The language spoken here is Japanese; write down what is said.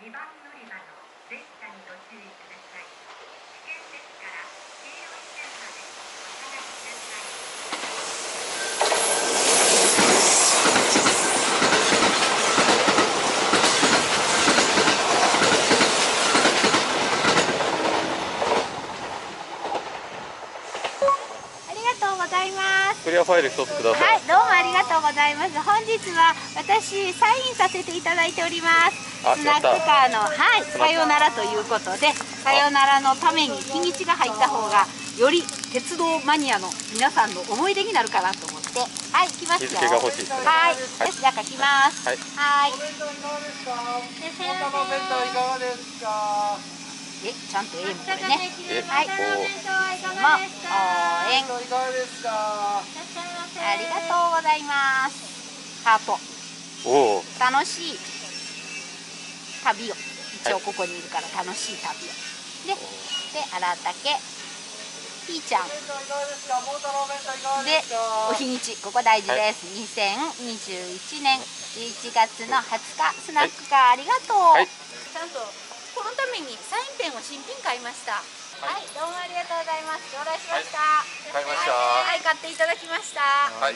2番乗り場の電車にご注意ください。危険ですから黄色い線までお下がりください。ありがとうございます。クリアファイル一つください。はい、どうもありがとうございます。本日は私サインさせていただいております。スナックカーのさよならということで、さよならのために日にちが入った方がより鉄道マニアの皆さんの思い出になるかなと思って、はい、来ますよ。日付が欲しいですね。はい、よし、じゃあ書きます。はい。はい。お弁当いかがですか。お弁当いかがですか。ちゃんともこれね。はい。応援いかがですか。ありがとうございます。ハート。おお。楽しい旅を。一応ここにいるから楽しい旅を。で、荒竹。ひーちゃん。で、お日にち、ここ大事です。2021年11月の20日、スナックカーありがとう。はい。ちゃんとこのためにサインペンを新品買いました。はい、どうもありがとうございます。頂戴しました。買いました。はい、買っていただきました。はい。